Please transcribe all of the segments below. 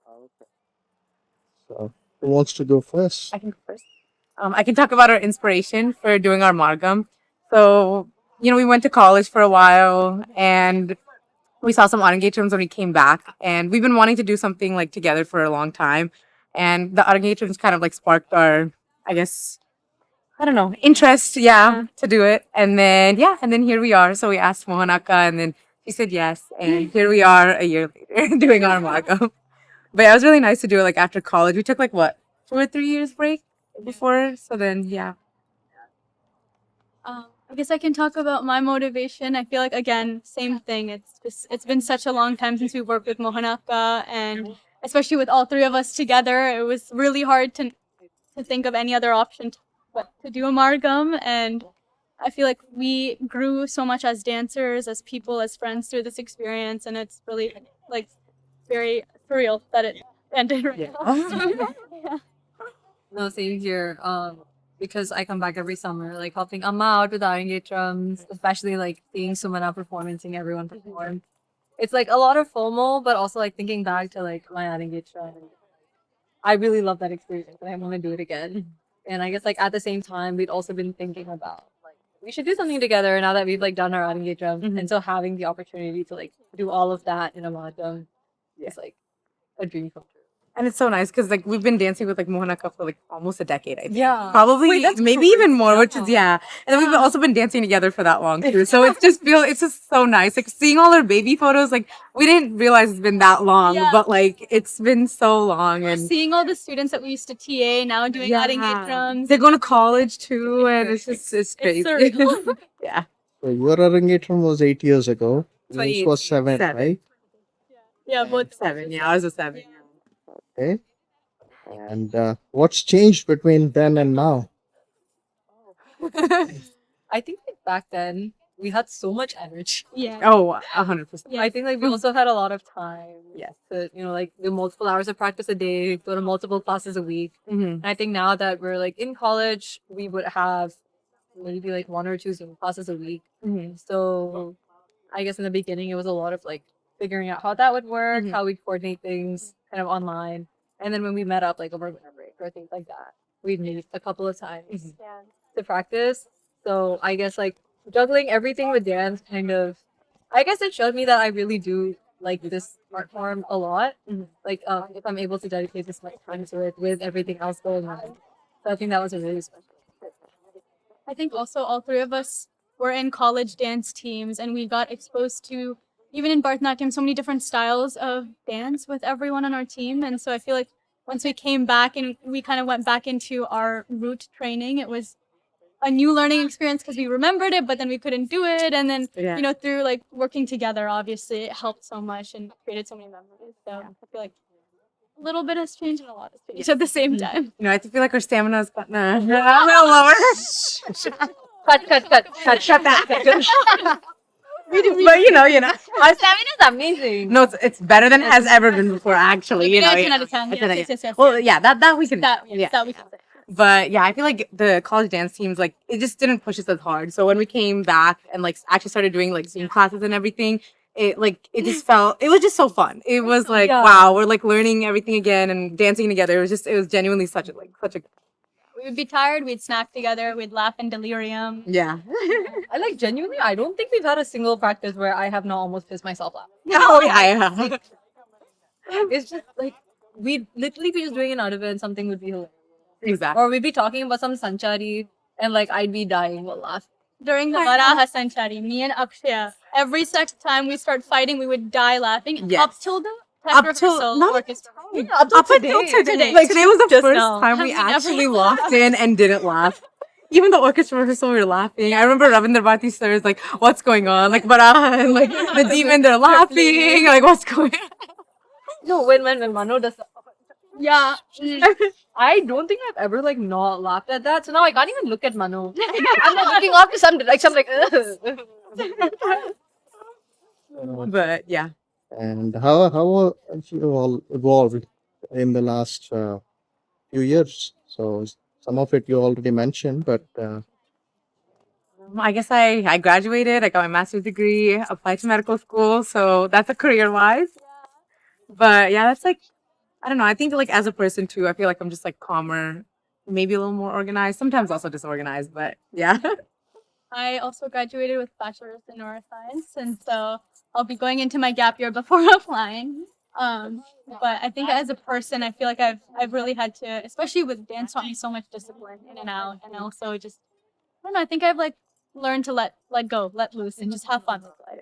Okay. So, who wants to go first? I can go first. I can talk about our inspiration for doing our Margam. So, we went to college for a while and we saw some art engagements when we came back. And we've been wanting to do something like together for a long time. And the art engagements kind of like sparked our, I guess, I don't know, interest, yeah, to do it. And then here we are. So we asked Mohanaka and then she said yes. And here we are a year later doing our Margam. But yeah, it was really nice to do it like after college. We took like what, 2 or 3 years break before. So then, yeah. I guess I can talk about my motivation. I feel like again, same thing. It's been such a long time since we worked with Mohanaka, and especially with all three of us together, it was really hard to think of any other option but to do Amargam. And I feel like we grew so much as dancers, as people, as friends through this experience, and it's really like very surreal that it ended right now. Yeah. No, same here. Because I come back every summer, like helping Amma out with our engagements, especially like seeing Sumana perform and seeing everyone perform. It's like a lot of FOMO, but also like thinking back to like my art engagement. I really love that experience and I want to do it again. And I guess like at the same time, we'd also been thinking about like we should do something together now that we've like done our art engagement. And so having the opportunity to like do all of that in a modern is like a dream come true. And it's so nice because like we've been dancing with like Mohanaka for like almost a decade, I think. Yeah. Probably Wait, that's maybe even crazy. more, which is yeah. And then we've also been dancing together for that long too. So it's just so nice. Like seeing all our baby photos, like we didn't realize it's been that long, Yeah. but like it's been so long and Seeing all the students that we used to TA now doing art engagements. they're going to college too, and it's crazy. It's surreal. Yeah. So, your engagement was 8 years ago. Yours 28. was seven, Seven. right? Yeah, both 7. Yeah, I was a 7. Okay. And what's changed between then and now? I think like back then we had so much energy. Yeah. Oh, 100%. Yeah. I think like we also had a lot of time. Yes. To, like do multiple hours of practice a day, go to multiple classes a week. Mm-hmm. And I think now that we're like in college, we would have maybe like 1 or 2 Zoom classes a week. Mm-hmm. So I guess in the beginning it was a lot of like figuring out how that would work, Mhm. how we coordinate things kind of online. And then when we met up like over winter break or things like that, we'd meet a couple of times Yeah. to practice. So I guess like juggling everything with dance kind of, I guess it showed me that I really do like this art form a lot. Mhm. Like if I'm able to dedicate this much time to it with everything else going on. So I think that was a really special. I think also all three of us were in college dance teams and we got exposed to, even in Bharatanatyam, so many different styles of dance with everyone on our team. And so I feel like once we came back and we kind of went back into our root training, it was a new learning experience because we remembered it, but then we couldn't do it. And then, Yeah. through like working together, obviously, it helped so much and created so many memories. So I feel like a little bit has changed and a lot has changed at the same time. I feel like our stamina's gotten a little lower. Cut that. But Our stamina is amazing. no, it's better than it has ever been before. Actually, Yeah, 10 out of 10. I said Yes, yes, yes. Well, yeah, that we can. That yeah. we can say. But yeah, I feel like the college dance teams, like, it just didn't push us as hard. So when we came back and like actually started doing like Zoom classes and everything, it was just so fun. It was like, Yeah. wow, we're like learning everything again and dancing together. It was genuinely such a We would be tired, we'd snack together, we'd laugh in delirium. yeah. I like genuinely, I don't think we've had a single practice where I have not almost pissed myself out. Oh yeah. It's just like we'd literally be just doing an out of it and something would be hilarious. Exactly. Or we'd be talking about some sanchari and like I'd be dying with laugh. During the Varaha Sanchari, me and Akhshaya, every time we start fighting, we would die laughing. Yes. Up till the tech Up till- rehearsal not- orchestra. Up Up until today. Like today was the Just first now. time we Have we ever actually laughed? walked in and didn't laugh. Even the orchestra rehearsal, we were laughing. I remember Ravinder Bhati sir is like, "What's going on?" Like, Baraha and like the demon, they're laughing. Like, what's going on? No, when Mano does Yeah. I don't think I've ever like not laughed at that. So now I can't even look at Mano. I'm like looking off to some ugh. But yeah, And how have you all evolved in the last few years? So, some of it you already mentioned, but I guess I graduated. I got my master's degree, applied to medical school. So that's a career wise. But yeah, that's like I don't know. I think like as a person too, I feel like I'm just like calmer, maybe a little more organized. Sometimes also disorganized, but yeah. I also graduated with bachelor's in neuroscience, and so I'll be going into my gap year before applying. But I think as a person, I feel like I've really had to, especially with dance, taught me so much discipline in and out, and also just I don't know. I think I've like learned to let go, let loose, and just have fun with life.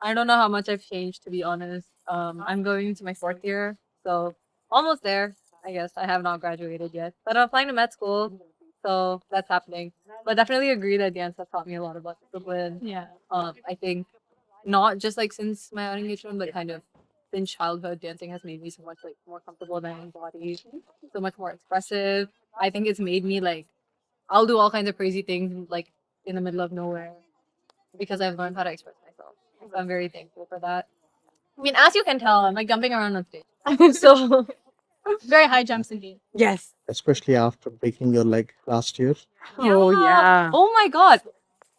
I don't know how much I've changed, to be honest. I'm going into my fourth year, so almost there. I guess I have not graduated yet, but I'm applying to med school, so that's happening. But definitely agree that dance has taught me a lot about discipline. Yeah. I think not just like since my outing engagement, but kind of since childhood, dancing has made me so much like more comfortable in my own body, so much more expressive. I think it's made me like I'll do all kinds of crazy things like in the middle of nowhere because I've learned how to express myself. So I'm very thankful for that. I mean, as you can tell, I'm like jumping around on stage. So Very high jumps indeed. Yes. Especially after breaking your leg last year. Oh yeah. Oh my god.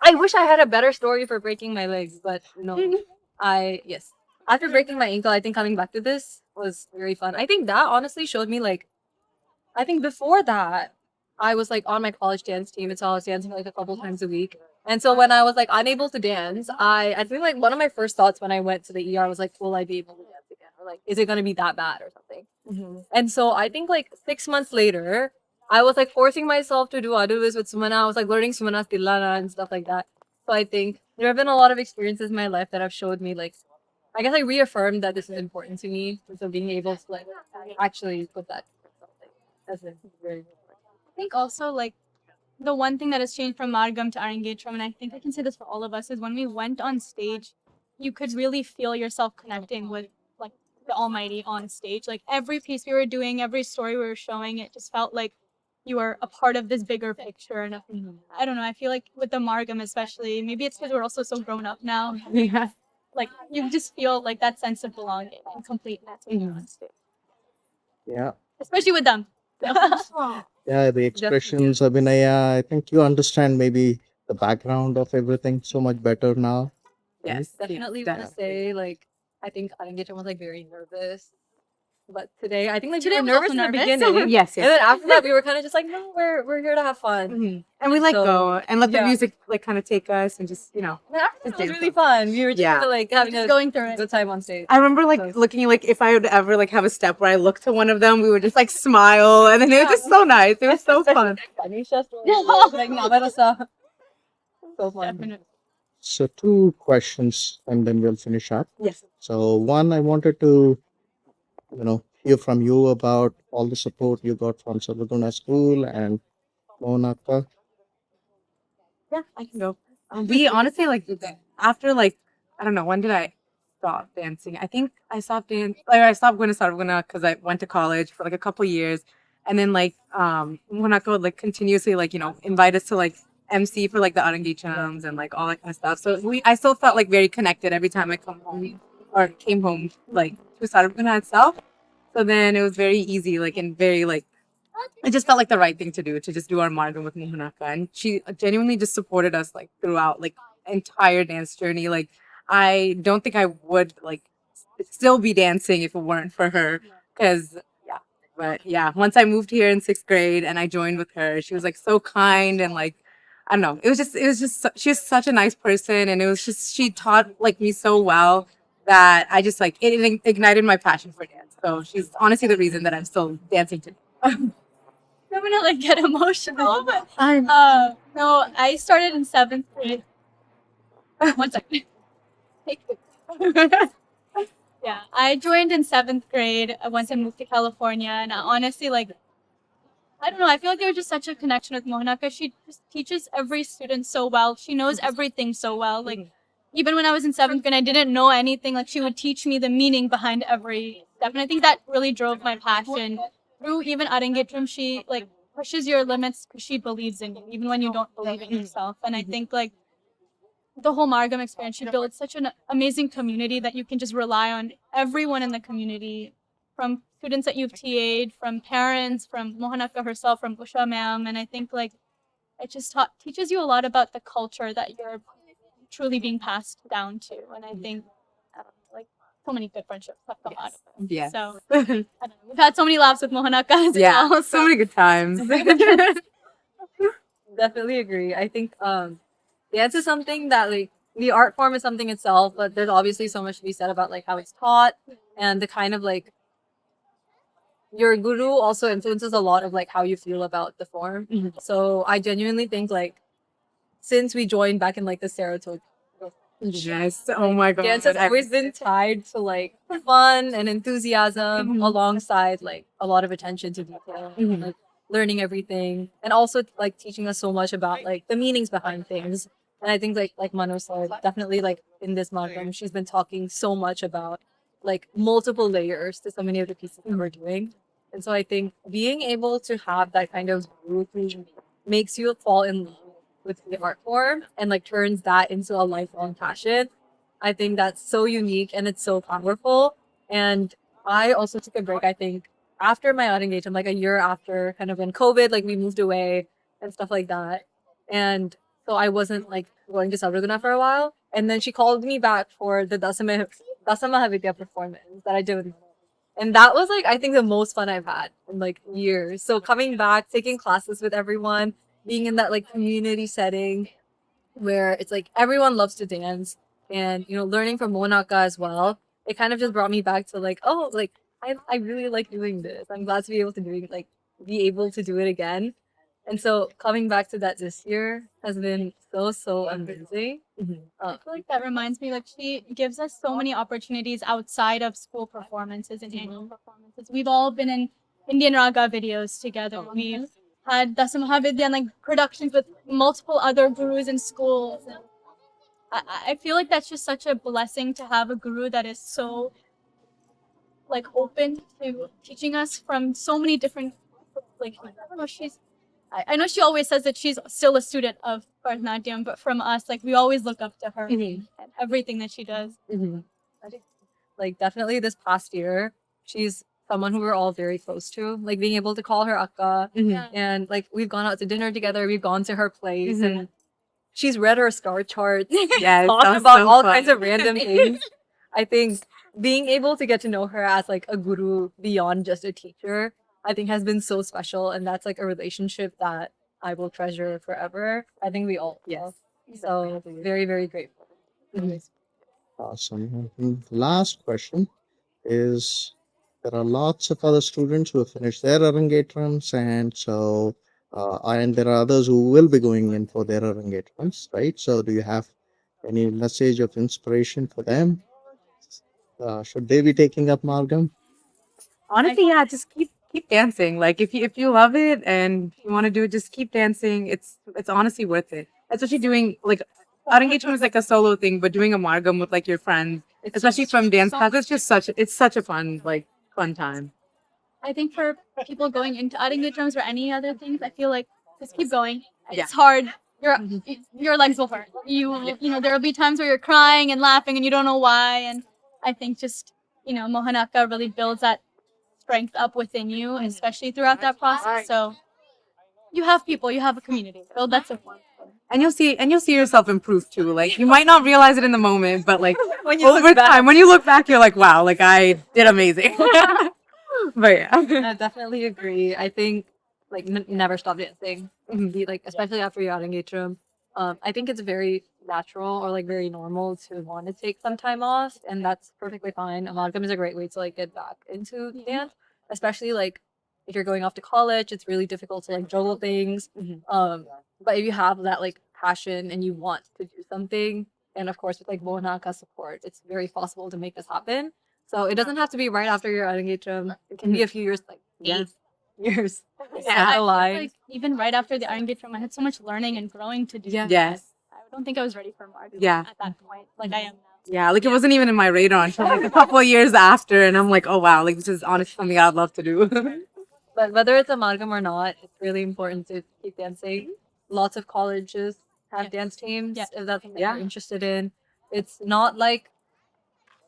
I wish I had a better story for breaking my legs, but no. Yes. After breaking my ankle, I think coming back to this was very fun. I think that honestly showed me like I think before that, I was like on my college dance team, and so I was dancing like a couple times a week. And so when I was like unable to dance, I think like one of my first thoughts when I went to the ER was like, will I be able to dance again? Or like, is it gonna be that bad or something? And so I think like 6 months later, I was like forcing myself to do Adubis with Sumana. I was like learning Sumana's Tilana and stuff like that. So I think there have been a lot of experiences in my life that have showed me like I guess I reaffirmed that this is important to me. So being able to like actually put that as a very I think also like the one thing that has changed from Margam to our engagement, and I think I can say this for all of us, is when we went on stage, you could really feel yourself connecting with like the Almighty on stage. Like every piece we were doing, every story we were showing, it just felt like you were a part of this bigger picture. And I don't know, I feel like with the Margam especially, maybe it's because we're also so grown up now. Yeah. Like you just feel like that sense of belonging and completeness when you're on stage, Yeah. especially with them. Yeah, the expressions, Abhinaya, I think you understand maybe the background of everything so much better now. Right? Yes. definitely yes, want to say like I think Arangetra was like very nervous. But today I think like Today we were I was nervous also in the nervous. beginning. Yes. And then after that we were kind of just like, no, we're here to have fun. And we like So, go and let the yeah. music like kind of take us and just And after Just that it was dance really on. fun. We were just Yeah. kind of like having Just a going through it. good time on stage. I remember like So- looking like if I would ever like have a step where I looked to one of them, we would just like smile and then it was just so nice. It was so fun. Tanisha story, like Navarasa. So fun. Definitely. So, two questions and then we'll finish up. Yes. So, one, I wanted to, hear from you about all the support you got from Sarvaguna School and Monaka. Yeah, I can go. We honestly like after like I don't know when did I stop dancing? I think I stopped I stopped going to Sarvaguna because I went to college for like a couple years, and then like Monaka would like continuously like invite us to like MC for like the Arangichams and like all that kind of stuff. So I still felt like very connected every time I come home or came home like to Sarvaguna itself. So then it was very easy like and very like it just felt like the right thing to do to just do our Margam with Mohanaka. And she genuinely just supported us like throughout like entire dance journey. Like I don't think I would like still be dancing if it weren't for her. Cause yeah. But yeah, once I moved here in sixth grade and I joined with her, she was like so kind and like I don't know. It was just she was such a nice person and it was just she taught like me so well that I just like it ignited my passion for dance. So she's honestly the reason that I'm still dancing today. I'm gonna like get emotional, but I'm no, I started in seventh grade. One second. Yeah, I joined in seventh grade once I moved to California, and honestly, like I don't know, I feel like there was just such a connection with Mohanaka. She just teaches every student so well. She knows everything so well. Like even when I was in seventh grade, I didn't know anything. Like she would teach me the meaning behind every step, and I think that really drove my passion. Through even Arangetram, she like pushes your limits because she believes in you, even when you don't believe in yourself. And I think like the whole Margam experience, she built such an amazing community that you can just rely on everyone in the community, from students that you've TA'd, from parents, from Mohanaka herself, from Usha ma'am. And I think like it just teaches you a lot about the culture that you're truly being passed down to. And I think I don't know, like so many good friendships have come out of it. Yes. So I don't know, we've had so many laughs with Mohanaka as Yeah. well. So many good times. Definitely agree. I think dance is something that like the art form is something itself, but there's obviously so much to be said about like how it's taught and the kind of like your guru also influences a lot of like how you feel about the form. So I genuinely think like since we joined back in like the Saratoga, Yes. Oh my god. dance has always been tied to like fun and enthusiasm alongside like a lot of attention to detail, like learning everything, and also like teaching us so much about like the meanings behind things. And I think like Mano said, definitely like in this Margam, she's been talking so much about like multiple layers to so many of the pieces that we're doing. And so I think being able to have that kind of group makes you fall in love with the art form and like turns that into a lifelong passion. I think that's so unique and it's so powerful. And I also took a break, I think, after my art engagement, like a year after kind of when COVID, like we moved away and stuff like that. And so I wasn't like going to Sabraguna for a while. And then she called me back for the Dasamahavidya performance that I did with Mano. And that was like I think the most fun I've had in like years. So coming back, taking classes with everyone, being in that like community setting where it's like everyone loves to dance and learning from Monaka as well, it kind of just brought me back to like, oh, like I really like doing this. I'm glad to be able to be able to do it again. And so coming back to that this year has been so amazing. I feel like that reminds me, like she gives us so many opportunities outside of school performances and annual performances. We've all been in Indian Raga videos together. We've had Dasamahavidya and like productions with multiple other gurus in schools. And I feel like that's just such a blessing to have a guru that is so like open to teaching us from so many different like I don't know, I know she always says that she's still a student of Bharatanatyam, but from us, like we always look up to her and everything that she does. I think, like definitely this past year, she's someone who we're all very close to. Like being able to call her Akka, and like we've gone out to dinner together, we've gone to her place, and she's read her star chart, Yes. talked That was about so all fun. kinds of random things. I think being able to get to know her as like a guru beyond just a teacher, I think has been so special, and that's like a relationship that I will treasure forever. I think we all will. So very grateful. Awesome. And last question is, there are lots of other students who have finished their arrangetrams, and there are others who will be going in for their arrangetrams, right? So do you have any message of inspiration for them? Should they be taking up Margam? Honestly, yeah, just keep dancing. Like if you love it and you want to do it, just keep dancing. It's honestly worth it. Especially doing like art engagement is like a solo thing, but doing a margam with like your friends, especially from dance class, it's such a fun time. I think for people going into adding the drums or any other things, I feel like just keep going. Yeah. It's hard. Your legs will hurt. There will be times where you're crying and laughing and you don't know why. And I think just Mohanaka really builds that strength up within you, especially throughout that process. So you have people, you have a community. Build that support. And you'll see yourself improve too. Like you might not realize it in the moment, but like When you over look back. time, when you look back, you're like, wow, like I did amazing. But yeah. I definitely agree. I think like never stop dancing. Like especially after your engagement. I think it's very natural or like very normal to want to take some time off, and that's perfectly fine. Amalgam is a great way to like get back into dance, especially like if you're going off to college. It's really difficult to like juggle things. But if you have that like passion and you want to do something, and of course with like Monaka support, it's very possible to make this happen. So it doesn't have to be right after your engagement. It can be a few years, like 8 years. Yeah. I The feel line. like even right after the Iron Gate film, I had so much learning and growing to do. Yes. I don't think I was ready for Margam Yeah. at that point, like I am now. Yeah, like it wasn't even in my radar until like a couple of years after, and I'm like, oh wow, like this is honestly something I'd love to do. But whether it's amalgam or not, it's really important to keep dancing. Lots of colleges have dance teams if that's something you're interested in. It's not like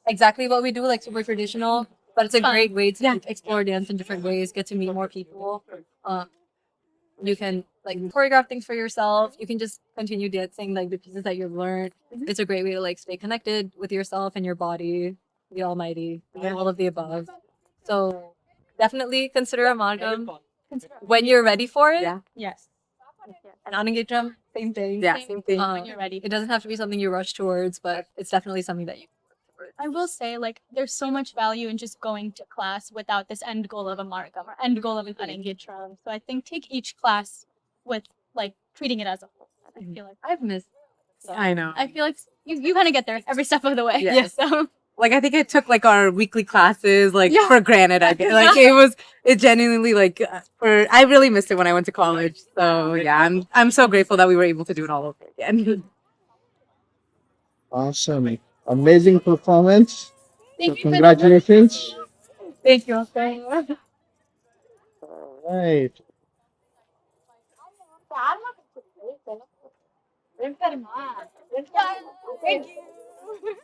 exactly what we do, like super traditional, but it's a Fun. great way to like, explore dance in different ways, get to meet more people. You can like choreograph things for yourself. You can just continue dancing like the pieces that you've learned. It's a great way to like stay connected with yourself and your body. the Almighty, all of the above. So definitely consider a Margam when you're ready for it. Yeah. Yes. An unengaged drum, same thing. Yeah, same thing. When you're ready. It doesn't have to be something you rush towards, but it's definitely something that you can work towards. I will say, like, there's so much value in just going to class without this end goal of a markup or end goal of an unengaged round. So I think take each class with like treating it as a whole. I feel like I've missed. I know. I feel like you kind of get there every step of the way. Yeah. So Like I think I took like our weekly classes like Yeah. for granted. I guess. Like it genuinely like for I really missed it when I went to college. So yeah, I'm so grateful that we were able to do it all over again. Awesome. Amazing performance. So thank you for congratulations. Thank you. Right. Thank you.